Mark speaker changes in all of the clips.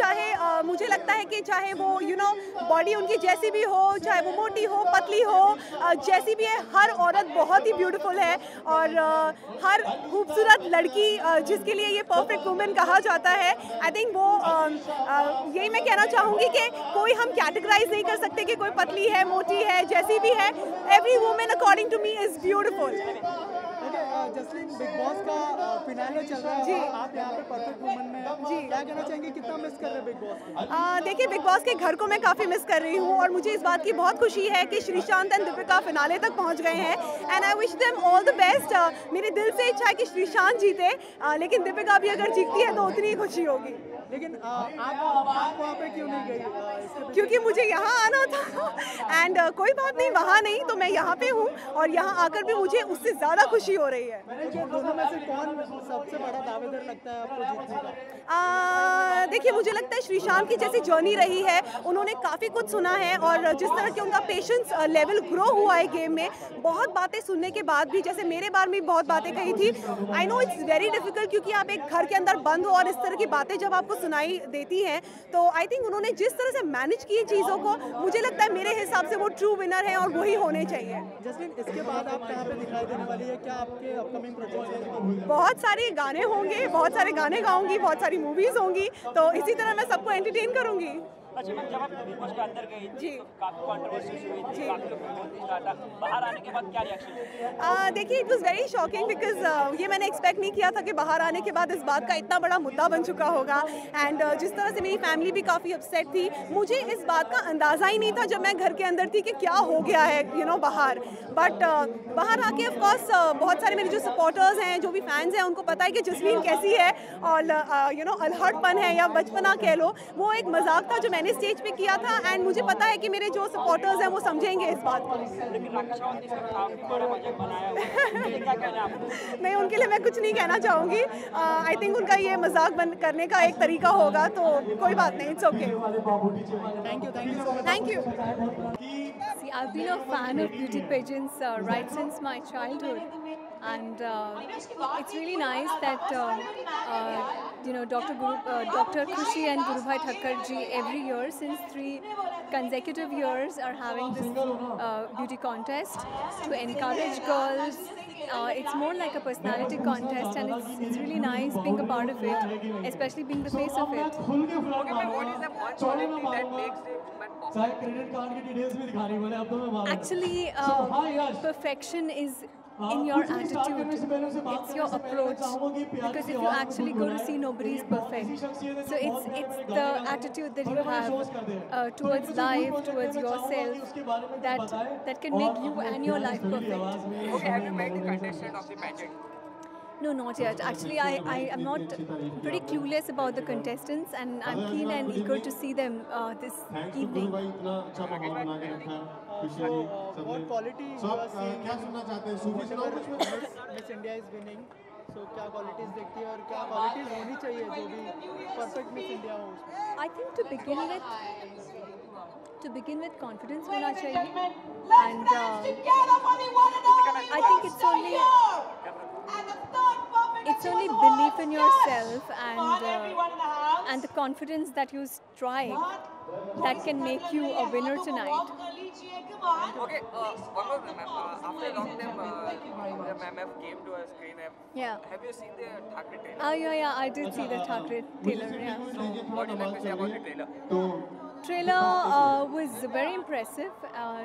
Speaker 1: चाहे मुझे लगता है कि चाहे वो बॉडी उनकी जैसी भी हो, चाहे वो मोटी हो, पतली हो, जैसी भी है, हर औरत बहुत ही ब्यूटीफुल है। और हर खूबसूरत लड़की जिसके लिए ये परफेक्ट वुमेन कहा जाता है, आई थिंक वो यही मैं कहना चाहूँगी कि कोई हम कैटेगराइज नहीं कर सकते कि कोई पतली है, मोटी है, जैसी भी है। Every woman according to me is beautiful.
Speaker 2: Jasleen, Bigg Boss का फिनाले चल रहा है
Speaker 1: जी।
Speaker 2: आप यहाँ पे परफेक्ट वुमन में हैं।
Speaker 1: जी।
Speaker 2: क्या कहना चाहेंगे, कितना मिस कर रहे हैं बिग बॉस को?
Speaker 1: देखिए, बिग बॉस के घर को मैं काफ़ी मिस कर रही हूँ और मुझे इस बात की बहुत खुशी है कि श्रीशांत एंड दीपिका फिनाले तक पहुँच गए हैं and I wish them all the best. मेरे दिल से इच्छा है कि श्रीशांत जीते, लेकिन दीपिका भी अगर जीतती है तो उतनी ही खुशी होगी।
Speaker 2: लेकिन आप वहाँ पे क्यों नहीं गई? इसके पीछे
Speaker 1: क्योंकि मुझे यहाँ आना था एंड कोई बात नहीं, वहाँ नहीं तो मैं यहाँ पे हूँ और यहाँ आकर भी मुझे उससे ज़्यादा खुशी हो रही है।
Speaker 2: देखिए, दोनों में से कौन सबसे बड़ा दावेदार लगता है आपको जीतने का?
Speaker 1: देखिए, मुझे लगता है श्रीशांत की जैसी जर्नी रही है, उन्होंने काफ़ी कुछ सुना है और जिस तरह के उनका पेशेंस लेवल ग्रो हुआ है गेम में, बहुत बातें सुनने के बाद भी, जैसे मेरे बारे में बहुत बातें कही थी। I know it's very difficult क्योंकि आप एक घर के अंदर बंद हो और इस तरह की बातें जब आपको सुनाई देती हैं, तो आई थिंक उन्होंने जिस तरह से मैनेज की चीज़ों को, मुझे लगता है मेरे हिसाब से वो ट्रू विनर है और वही होने चाहिए।
Speaker 2: जसलीन, इसके बाद आप कहाँ पे दिखाई देने वाली है? क्या आपके अपकमिंग प्रोजेक्ट?
Speaker 1: बहुत सारे गाने होंगे, बहुत सारे गाने गाऊंगी, बहुत सारी मूवीज़ होंगी, तो इसी तरह मैं सबको एंटरटेन करूंगी।
Speaker 3: अच्छा मैम, जब आप बिग बॉस के अंदर गई
Speaker 1: जी।
Speaker 3: तो काफी कंट्रोवर्सी हुई थी,
Speaker 1: जी।
Speaker 3: काफी लोग बोलते स्टार्ट था, बाहर आने के बाद क्या रिएक्शन?
Speaker 1: देखिए, it was very shocking because ये मैंने एक्सपेक्ट नहीं किया था कि बाहर आने के बाद इस बात का इतना बड़ा मुद्दा बन चुका होगा एंड जिस तरह से मेरी फैमिली भी काफ़ी अपसेट थी, मुझे इस बात का अंदाज़ा ही नहीं था जब मैं घर के अंदर थी कि क्या हो गया है बाहर। बट बाहर आके ऑफ कोर्स बहुत सारे मेरे जो सपोर्टर्स हैं, जो भी फैंस हैं, उनको पता है कि जसलीन कैसी है और अलहड़पन है या बचपना कह लो, वो एक मजाक था जो मैंने स्टेज पे किया था एंड मुझे पता है कि मेरे जो सपोर्टर्स हैं वो समझेंगे इस बात को।
Speaker 3: लेकिन राकेश रावत ने इसका बड़ा मजाक बनाया हुआ है, उनके लिए क्या कहना है आपको?
Speaker 1: नहीं, उनके लिए मैं कुछ नहीं कहना चाहूँगी। आई थिंक उनका ये मजाक बंद करने का एक तरीका होगा, तो कोई बात नहीं, it's okay.
Speaker 2: Thank you so much.
Speaker 1: Thank you.
Speaker 4: See, I've been a fan of beauty pageants right since my childhood, and it's really nice that Dr. Khushi and Gurubhai Thakkar ji every year since 3 consecutive years are having this beauty contest to encourage girls. It's more like a personality contest, and it's really nice being a part of it, especially being the face of it.
Speaker 3: Okay, ma'am, what is the one quality that makes a woman popular?
Speaker 4: Actually, perfection is in your attitude. It's your approach. Because if you actually go to see, nobody is perfect. So it's the attitude that you have towards life, towards yourself, that can make you and your life perfect.
Speaker 3: Okay, have you met the contestant of the pageant?
Speaker 4: No, not yet. Actually, I am not pretty clueless about the contestants, and I'm keen and eager to see them this evening.
Speaker 2: What quality you are seeing whenever Miss India is winning? So क्या qualities देखती है और क्या qualities होनी चाहिए जो भी perfect Miss India हो उसमें?
Speaker 4: I think to begin with confidence होना चाहिए, and I think it's only belief in yourself and the confidence that you strike that can make you a winner tonight.
Speaker 3: Okay, one more thing, ma'am. After a long time, the ma'am have came to a screen.
Speaker 4: Yeah.
Speaker 3: Have you seen the Thakre trailer?
Speaker 4: Yeah, I did see the Thakre trailer. Yeah.
Speaker 3: What do you like to say about the trailer?
Speaker 4: Trailer was very impressive.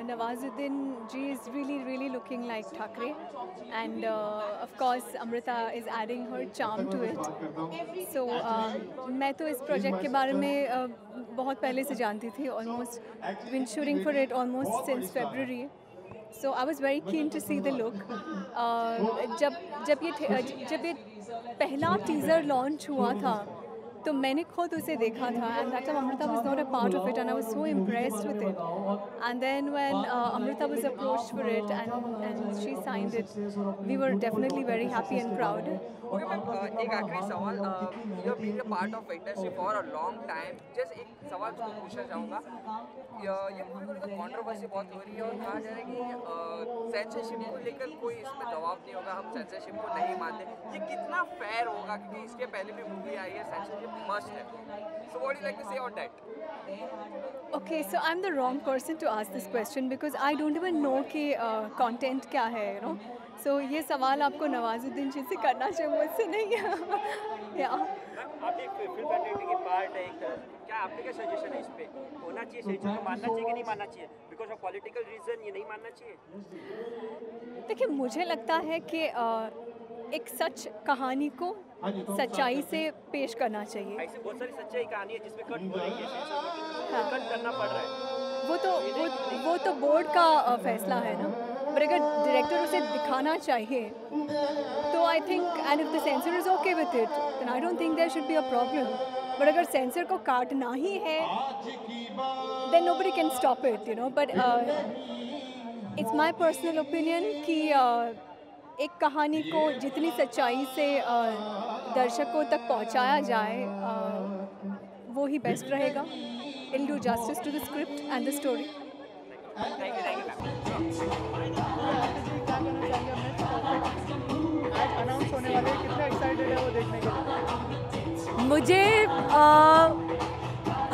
Speaker 4: Nawazuddin ji is really looking like Thakre, and of course Amrita is adding her charm to it. So मैं तो इस project के बारे में बहुत पहले से जानती थी. Almost been shooting for it almost since February. So I was very keen to see the look. जब ये पहला टीज़र लॉन्च हुआ था, तो मैंने खुद उसे देखा था, and that time Amrita was not a part of it, and I was so impressed with it. And then when Amrita was approached for it and she signed it, we were definitely very happy and proud.
Speaker 3: Okay, ma'am, एक आखिरी सवाल, you have been a part of industry for a long time. Just एक सवाल पूछना चाहूँगा, ये movie controversy बहुत हो रही है और कहा जा रहा है कि सेंसरशिप को लेकर कोई इसमें जवाब नहीं होगा, हम सेंसरशिप को नहीं मानते. ये कितना फेयर होगा, क्योंकि इसके पहले भी मूवी आई है, censorship must have. So what do you like to say on that?
Speaker 4: Okay, so I'm the wrong person to ask this question because I don't even know कि content क्या है, you know. So ये सवाल आपको नवाजुद्दीन जी से करना चाहिए, मुझसे नहीं है। या
Speaker 5: आप एक फिल्म फैक्ट्री के पार्ट है एक तरह, क्या आपके क्या सजेशन है इस पे? होना चाहिए सेंसर को, मानना चाहिए कि नहीं मानना चाहिए? बिकॉज ऑफ पॉलिटिकल रीजन ये नहीं मानना चाहिए?
Speaker 4: देखिए, मुझे लगता है कि एक सच कहानी को सच्चाई से पेश करना चाहिए।
Speaker 5: ऐसे बहुत सारी सच्चाई कहानी है जिसमें कट हो रही है, सेंसर कट करना पड़ रहा है।
Speaker 4: वो तो बोर्ड का फैसला है ना, पर अगर डायरेक्टर उसे दिखाना चाहिए तो I think, and if the censor is okay with it, then I don't think there should be a problem. But अगर सेंसर को काटना ही है then nobody can stop it, you know. But it's my personal opinion कि एक कहानी को जितनी सच्चाई से दर्शकों तक पहुंचाया जाए वो ही बेस्ट रहेगा। It'll do justice to the script and the story.
Speaker 5: Thank you.
Speaker 2: क्या कहना चाहेंगे आज अनाउंस होने वाले, कितना एक्साइटेड है वो देखने के लिए?
Speaker 6: मुझे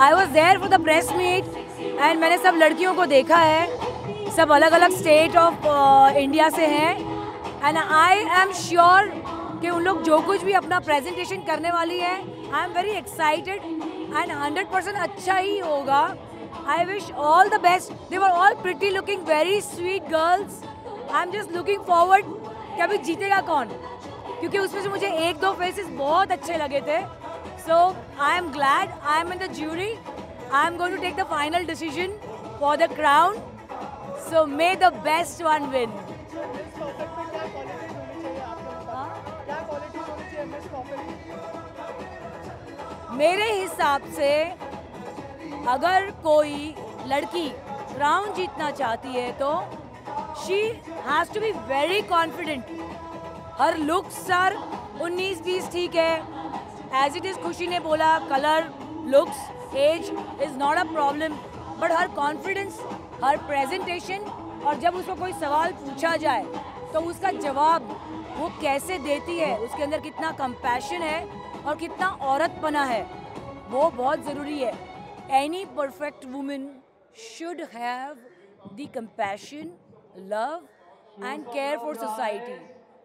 Speaker 6: I was there for the press meet and मैंने सब लड़कियों को देखा है, सब अलग अलग स्टेट ऑफ इंडिया से हैं एंड आई एम श्योर कि उन लोग जो कुछ भी अपना प्रेजेंटेशन करने वाली है, आई एम वेरी एक्साइटेड एंड 100% अच्छा ही होगा। I wish all the best. They were all pretty looking, very sweet girls. I am just looking forward कि अभी जीतेगा कौन, क्योंकि उसमें से मुझे एक दो फेसेस बहुत अच्छे लगे थे। So I am glad I am in the jury. I am going to take the final decision for the crown. So may the best one win. मेरे हिसाब से अगर कोई लड़की क्राउन जीतना चाहती है तो she has to be very confident. Her looks are 19-20 ठीक है, एज इट इज़ खुशी ने बोला, colour, looks, age is not a problem, but her confidence, her presentation, और जब उसको कोई सवाल पूछा जाए तो उसका जवाब वो कैसे देती है, उसके अंदर कितना कंपैशन है और कितना औरतपना है, वो बहुत ज़रूरी है। Any perfect woman should have the compassion, love and care for society.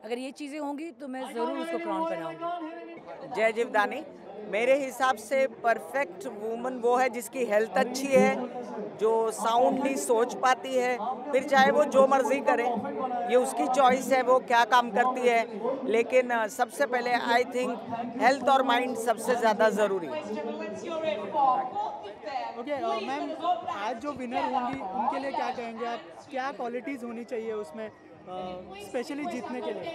Speaker 6: अगर ये चीज़ें होंगी तो मैं ज़रूर उसको क्राउन कराऊंगी।
Speaker 7: जय जीवदानी। मेरे हिसाब से परफेक्ट वुमन वो है जिसकी हेल्थ अच्छी है, जो साउंडली सोच पाती है, फिर चाहे वो जो मर्जी करे, ये उसकी चॉइस है वो क्या काम करती है, लेकिन सबसे पहले आई थिंक हेल्थ और माइंड सबसे ज़्यादा ज़रूरी है।
Speaker 2: ओके मैम, आज जो विनर होंगी उनके लिए क्या कहेंगे आप? क्या क्वालिटीज़ होनी चाहिए उसमें स्पेशली जीतने के लिए?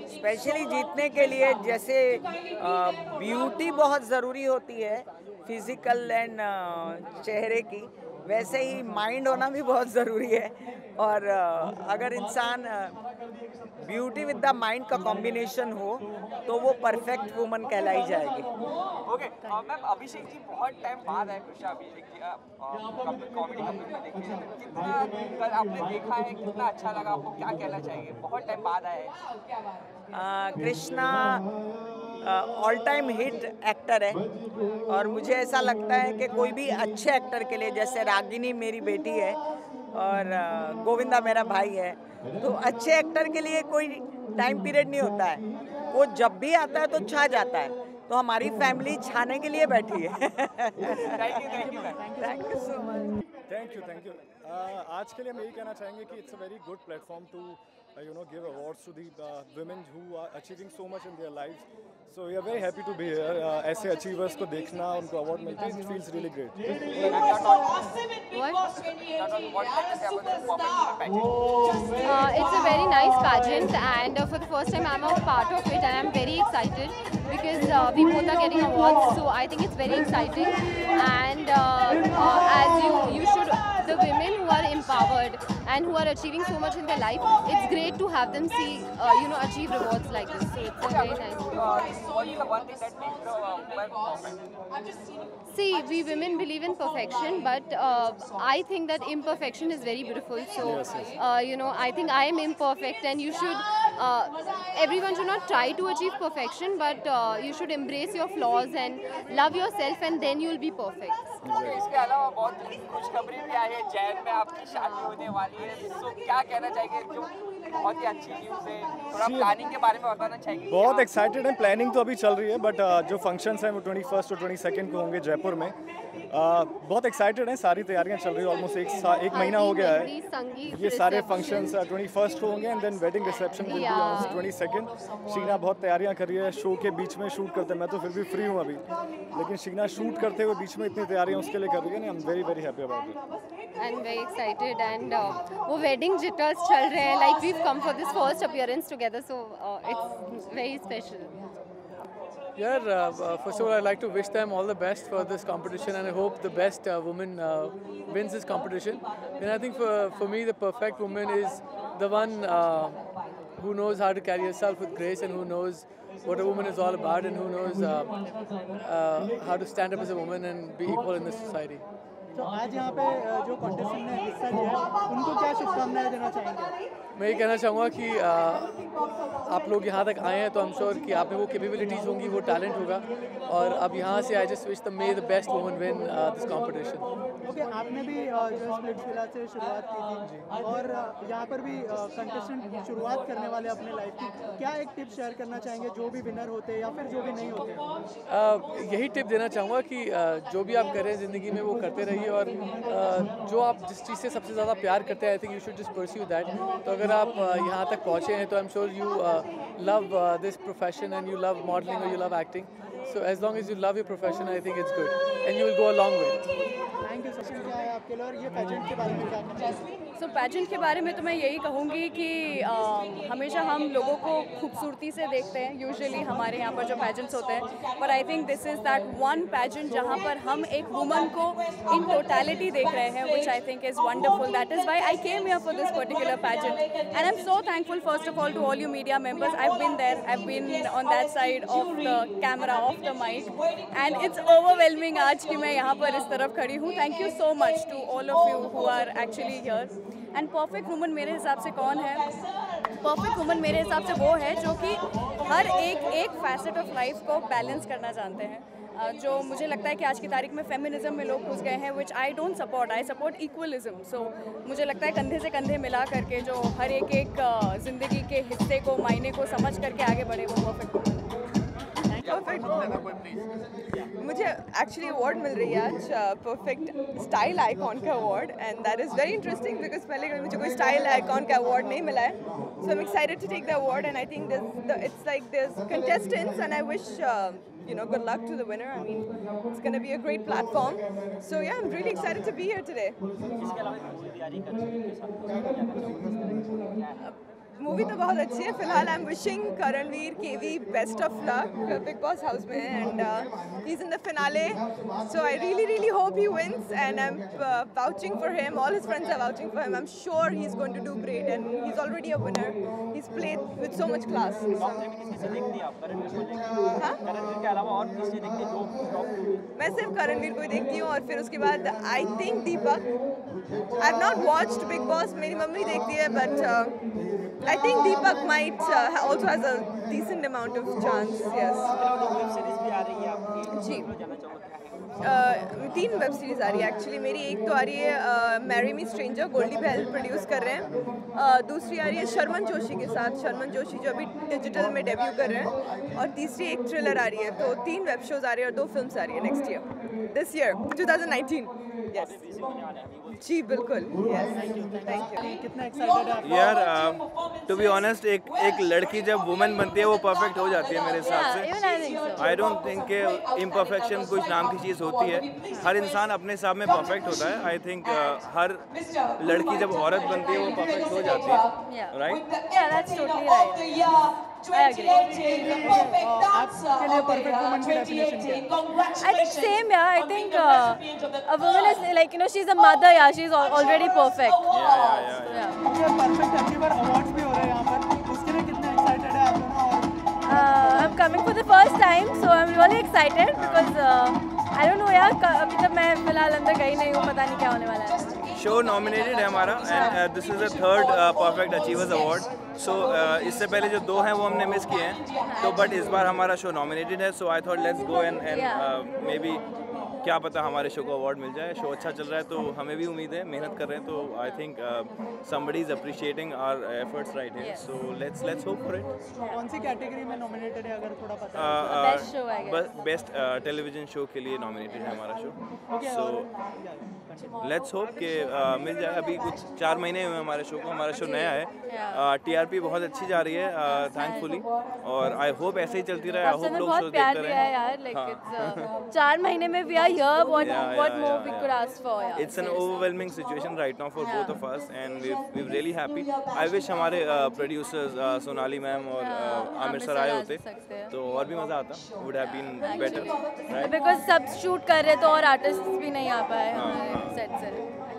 Speaker 7: स्पेशली जीतने के लिए जैसे ब्यूटी बहुत ज़रूरी होती है, फिजिकल एंड चेहरे की, वैसे ही माइंड होना भी बहुत ज़रूरी है। और अगर इंसान ब्यूटी विद द माइंड का कॉम्बिनेशन हो तो वो परफेक्ट वुमन कहलाई जाएगी।
Speaker 3: ओके मैम, अभिषेक जी बहुत टाइम बाद आए, कृष्णा अभिषेक जी कॉमेडी कपल में देखिए, कितना कल आपने देखा है, कितना अच्छा लगा आपको, क्या कहना चाहिए? बहुत टाइम बाद आए हैं।
Speaker 7: Krishna all time hit actor है और मुझे ऐसा लगता है कि कोई भी अच्छे एक्टर के लिए, जैसे रागिनी मेरी बेटी है और गोविंदा मेरा भाई है, तो अच्छे एक्टर के लिए कोई टाइम पीरियड नहीं होता है, वो जब भी आता है तो छा जाता है। तो हमारी फैमिली छाने के लिए बैठी है। Thank you so much.
Speaker 8: Thank you. आज के लिए हम यही कहना चाहेंगे कि it's a very good platform to give awards to the women who are achieving so much in their lives. So we are very happy to be here. ऐसे achievers को देखना, उनको award मिलते हैं, it feels really great.
Speaker 9: It's a very nice pageant, and for the first time I'm a part of it, and I'm very excited because we both are getting awards. So I think it's very exciting, and as you should, the women who are empowered and who are achieving so much in their life, it's great to have them see, achieve rewards like this. So it's a very nice.
Speaker 3: What is the one thing that makes the woman perfect?
Speaker 9: See, we women believe in perfection, but I think that imperfection is very beautiful. So, I think I am imperfect, and you should everyone should not try to achieve perfection, but you should embrace your flaws and love yourself, and then you will be perfect.
Speaker 3: इसके अलावा बहुत खुशखबरी भी आई है, जैन में आपकी शादी होने वाली है, तो क्या कहना चाहेंगे? जो बहुत ही अच्छी न्यूज़ है, थोड़ा प्लानिंग के बारे में बताना चाहेंगे?
Speaker 8: बहुत एक्साइटेड है, प्लानिंग तो अभी चल रही है, बट जो फंक्शंस हैं वो 21 और 22 को होंगे जयपुर में। बहुत एक्साइटेड हैं, सारी तैयारियां चल रही है, ऑलमोस्ट एक महीना हो गया है। ये सारे फंक्शंस 21 को होंगे and then wedding reception will be on 22। Sheena बहुत तैयारियां कर रही है, शो के बीच में शूट करते हैं, मैं तो फिर भी फ्री हूँ अभी, लेकिन शीना शूट करते हुए बीच में इतनी तैयारियां उसके लिए कर रही है ना, I am very very happy about it
Speaker 9: and very excited. And वो वेडिंग जिटर्स चल रहे हैं, like we have come for this first appearance together, so it's very special.
Speaker 10: Yeah, first of all, I'd like to wish them all the best for this competition, and I hope the best woman wins this competition. And I think for me, the perfect woman is the one who knows how to carry herself with grace, and who knows what a woman is all about, and who knows how to stand up as a woman and be equal in this society.
Speaker 2: तो आज यहाँ पे जो contestant ने हिस्सा लिया उनको क्या शुभकामनाएं देना चाहेंगे?
Speaker 10: मैं ये कहना चाहूँगा कि आप लोग यहाँ तक आए हैं तो आई एम श्योर कि आप में वो कैपेबिलिटीज़ होंगी, वो टैलेंट होगा, और अब यहाँ से I just wish the may the best woman win this competition.
Speaker 2: Okay, आपने भी जो स्प्लिट्सविला से शुरुआत की थी और यहाँ पर भी कंटेस्टेंट शुरुआत करने वाले अपने लाइफ की, क्या एक टिप शेयर करना चाहेंगे जो भी विनर होते हैं या फिर जो भी नहीं होते?
Speaker 10: यही टिप देना चाहूँगा कि जो भी आप करें ज़िंदगी में वो करते रहिए, और जो आप जिस चीज़ से सबसे ज़्यादा प्यार करते हैं, I think you should just pursue that. तो अगर आप यहाँ तक पहुँचे हैं तो I am sure you love this profession and you love modelling और you love acting. So as long as you love your profession, I think it's good, and you will go a long way.
Speaker 2: Thank you. Sachin, क्या है आपके लिए और ये pageant के बारे में क्या कहना चाहिए?
Speaker 4: सो पैजेंट के बारे में तो मैं यही कहूँगी कि हमेशा हम लोगों को खूबसूरती से देखते हैं, यूजुअली हमारे यहाँ पर जो पैजेंट्स होते हैं, but I think this is that one pageant जहाँ पर हम एक वुमन को इन टोटलिटी देख रहे हैं, which I think is wonderful. That is why I came here for this particular pageant, and I am so thankful first of all to all you media members. I have been there, I have been on that side of the camera, of the mic, and it's overwhelming आज कि मैं यहाँ पर इस तरफ खड़ी हूँ। Thank you so much to all of you who are actually here. And perfect woman मेरे हिसाब से कौन है? परफेक्ट वुमन मेरे हिसाब से वो है जो कि हर एक फैसेट ऑफ लाइफ को बैलेंस करना जानते हैं, जो मुझे लगता है कि आज की तारीख में फेमिनिज्म में लोग घुस गए हैं, which I don't support. I support equalism. So मुझे लगता है कंधे से कंधे मिला करके जो हर एक ज़िंदगी के हिस्से को, मायने को समझ करके आगे बढ़े, वो परफेक्ट वुमन है।
Speaker 1: मुझे एक्चुअली अवार्ड मिल रही है आज, परफेक्ट स्टाइल आइकॉन का award, and that is very interesting because पहले कभी मुझे कोई स्टाइल आइकॉन का अवार्ड नहीं मिला है। So I am excited to take the award, and I think it's like this contestants, and I wish good luck to the winner. I mean, it's going to be a great platform. So yeah, I'm really excited to be here today. Movie तो बहुत अच्छी है। फिलहाल I am wishing Karanveer केवी best of luck, Bigg Boss house में, and he is in the finale, so I really hope he wins, and I am vouching for him, all his friends are vouching for him. I am sure he is going to do great, and he is already a winner, he is played with so much class. मैं सिर्फ करणवीर को ही देखती हूँ, और फिर उसके बाद I think Deepak. I have not watched big boss, मेरी मम्मी देखती है, but I think Deepak might also has a decent amount of chance. Yes. जी, 3 वेब सीरीज़ आ रही है एक्चुअली मेरी। एक तो आ रही है Marry Me Stranger, Goldie Behl produce कर रहे हैं। दूसरी आ रही है शर्मन जोशी के साथ, शर्मन जोशी जो अभी डिजिटल में डेब्यू कर रहे हैं। और तीसरी एक थ्रिलर आ रही है। तो 3 वेब शोज़ आ रही है और 2 फिल्म्स आ रही है next year, this year 2019। Yes जी बिल्कुल, यस थैंक यू।
Speaker 2: कितना एक्साइटेड है
Speaker 11: यार? टू बी ऑनेस्ट, एक लड़की जब वुमेन बनती है वो परफेक्ट हो जाती है मेरे हिसाब से। आई डोंट थिंक कि इम्परफेक्शन कुछ नाम की चीज़ होती है, हर इंसान अपने हिसाब में परफेक्ट होता है। आई थिंक हर लड़की जब औरत बनती है वो परफेक्ट हो जाती है, right?
Speaker 4: Yeah, that's totally right. I agree.
Speaker 2: आपके लिए परफेक्ट वुमन की डेफिनेशन क्या है?
Speaker 4: I think same, yeah. I think a woman is like, you know, she's a mother, yeah. She's already perfect.
Speaker 2: ये परफेक्ट अचीवर अवार्ड्स भी हो रहे हैं यहाँ पर, उसके लिए कितने एक्साइटेड है आप दोनों?
Speaker 4: I'm coming for the first time, so I'm really excited because
Speaker 6: I don't know यार, मतलब मैं फिलहाल अंदर गई नहीं हूँ, पता नहीं क्या होने वाला है।
Speaker 11: शो नॉमिनेटेड है हमारा and this is the third perfect achievers award. So इससे पहले जो 2 हैं वो हमने मिस किए हैं, तो बट इस बार हमारा शो नॉमिनेटेड है। So I thought let's go and maybe क्या पता हमारे शो को अवार्ड मिल जाए। शो अच्छा चल रहा है तो हमें भी उम्मीद है, मेहनत कर रहे हैं, तो I think somebody is appreciating our efforts right here. So let's hope for it.
Speaker 2: कौन सी कैटेगरी में नॉमिनेटेड है अगर थोड़ा पता
Speaker 6: बेस्ट शो है,
Speaker 11: बेस्ट टेलीविजन शो के लिए नॉमिनेटेड है हमारा शो। सो लेट्स होप कि मिल जाए। अभी कुछ 4 महीने हुए हमारे शो को, हमारा शो नया है, TRP बहुत अच्छी जा रही है थैंकफुली, और आई होप ऐसे ही चलती रहे। आई होप लोग शो देखते रहे
Speaker 6: यार, लाइक 4 महीने में we are here, what more we could ask for, yeah.
Speaker 11: It's an overwhelming situation right now for both of us and we're really happy. I wish हमारे producers सोनाली मैम और Aamir sir आए होते तो और भी मज़ा आता, would have been better, right?
Speaker 6: Because सब शूट कर रहे तो और आर्टिस्ट भी नहीं आ पाए सेट से।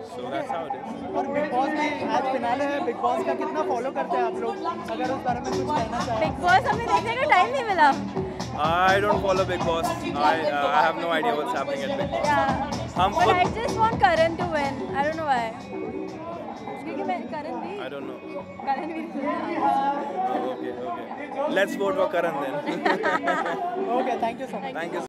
Speaker 11: So that's how it is.
Speaker 2: और बिग बॉस भी आज फिनाले है, बिग बॉस का कितना फॉलो करते हैं आप लोग, अगर उस बारे में कुछ कहना चाहें?
Speaker 6: बिग बॉस हमें देखने का टाइम नहीं मिला।
Speaker 11: I don't follow Big Boss. I have no idea what's happening at Big Boss.
Speaker 6: Yeah. But I just want Karan to win. I don't know why. क्योंकि मैं Karan भी।
Speaker 11: I don't know.
Speaker 6: Karan भी।
Speaker 11: Okay. Let's vote for Karan then.
Speaker 2: Okay, thank you so much.
Speaker 11: Thank you.